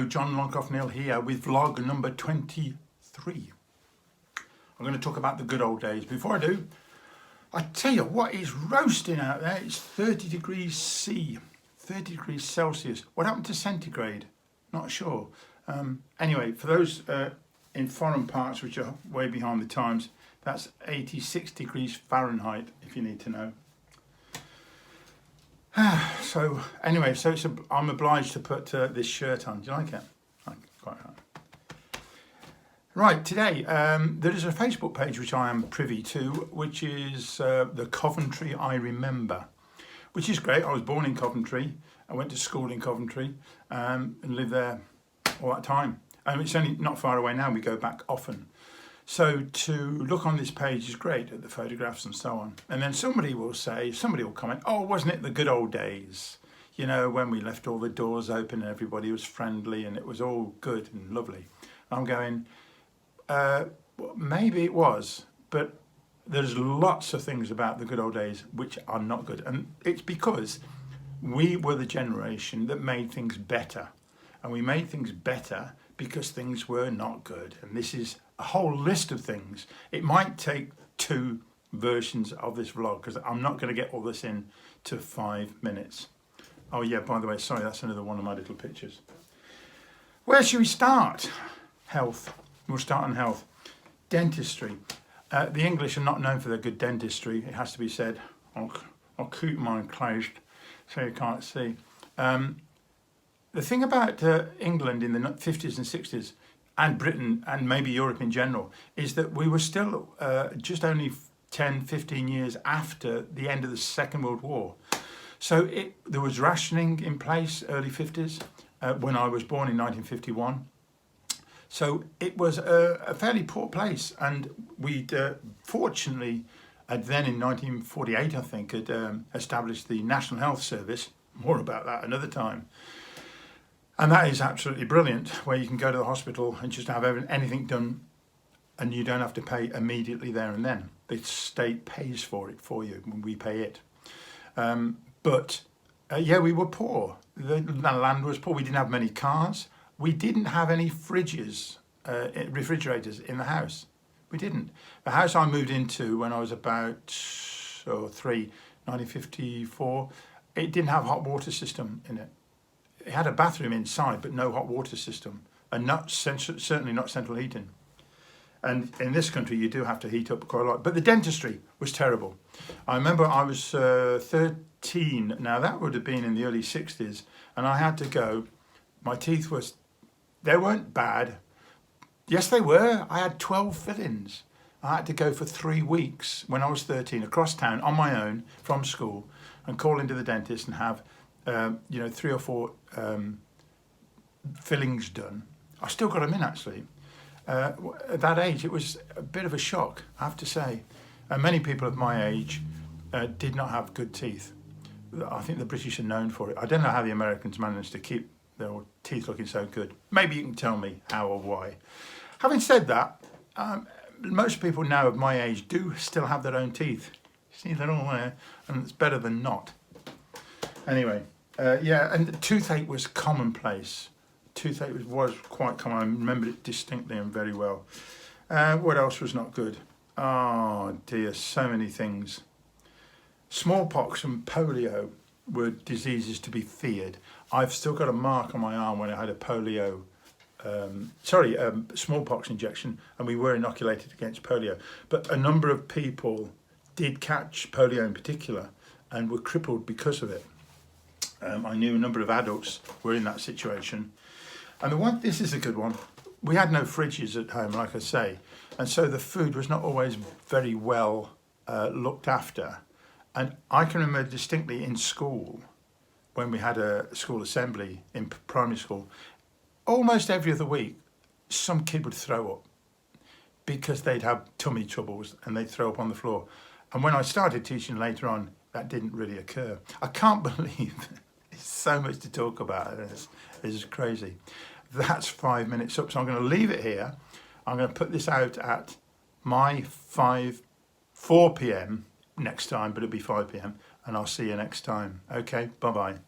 Hello, John Longcroft-Neal here with vlog number 23. I'm going to talk about the good old days. Before I do, I tell you what is roasting out there. It's 30 degrees C, 30 degrees Celsius. What happened to centigrade? Not sure. Anyway, for those in foreign parts which are way behind the times, that's 86 degrees Fahrenheit, if you need to know. So anyway, I'm obliged to put this shirt on. Do you like it? I quite like it. Right, today there is a Facebook page which I am privy to, which is the Coventry I Remember, which is great. I was born in Coventry. I went to school in Coventry and lived there all that time. It's only not far away now. We go back often. So to look on this page is great at the photographs and so on. And then somebody will comment, oh, wasn't it the good old days? You know, when we left all the doors open and everybody was friendly and it was all good and lovely. I'm going, well, maybe it was, but there's lots of things about the good old days which are not good. And it's because we were the generation that made things better. And we made things better because things were not good. And this is a whole list of things. It might take 2 versions of this vlog because I'm not going to get all this in to 5 minutes. Oh yeah, by the way, sorry, that's another one of my little pictures. Where should we start? Health. We'll start on health. Dentistry. The English are not known for their good dentistry, it has to be said. I'll keep mine closed so you can't see. The thing about England in the 50s and 60s and Britain and maybe Europe in general is that we were still just only 10, 15 years after the end of the Second World War. So there was rationing in place, early 50s, when I was born in 1951. So it was a fairly poor place, and we'd fortunately, then in 1948, I think, had established the National Health Service. More about that another time. And that is absolutely brilliant, where you can go to the hospital and just have anything done and you don't have to pay immediately there and then. The state pays for it for you when we pay it. Yeah, we were poor. The land was poor. We didn't have many cars. We didn't have any fridges, refrigerators in the house. We didn't. The house I moved into when I was about 1954, it didn't have a hot water system in it. It had a bathroom inside, but no hot water system, and certainly not central heating. And in this country, you do have to heat up quite a lot. But the dentistry was terrible. I remember I was 13. Now, that would have been in the early 60s, and I had to go. My teeth they weren't bad. Yes, they were. I had 12 fillings. I had to go for 3 weeks when I was 13 across town on my own from school and call into the dentist and have 3 or 4 fillings done. I still got them in, actually. At that age, it was a bit of a shock, I have to say. And many people of my age did not have good teeth. I think the British are known for it. I don't know how the Americans managed to keep their teeth looking so good. Maybe you can tell me how or why. Having said that, most people now of my age do still have their own teeth. See, they're all there, and it's better than not. Anyway, yeah, and the toothache was commonplace. Toothache was quite common. I remember it distinctly and very well. What else was not good? Oh dear, so many things. Smallpox and polio were diseases to be feared. I've still got a mark on my arm when I had a smallpox injection, and we were inoculated against polio. But a number of people did catch polio in particular and were crippled because of it. I knew a number of adults were in that situation. And this is a good one. We had no fridges at home, like I say, and so the food was not always very well looked after. And I can remember distinctly in school, when we had a school assembly in primary school, almost every other week, some kid would throw up because they'd have tummy troubles and they'd throw up on the floor. And when I started teaching later on, that didn't really occur. I can't believe there's so much to talk about. This is crazy. That's 5 minutes up, so I'm going to leave it here. I'm going to put this out at my 4 p.m. next time, but it'll be 5 p.m. and I'll see you next time. Okay, bye-bye.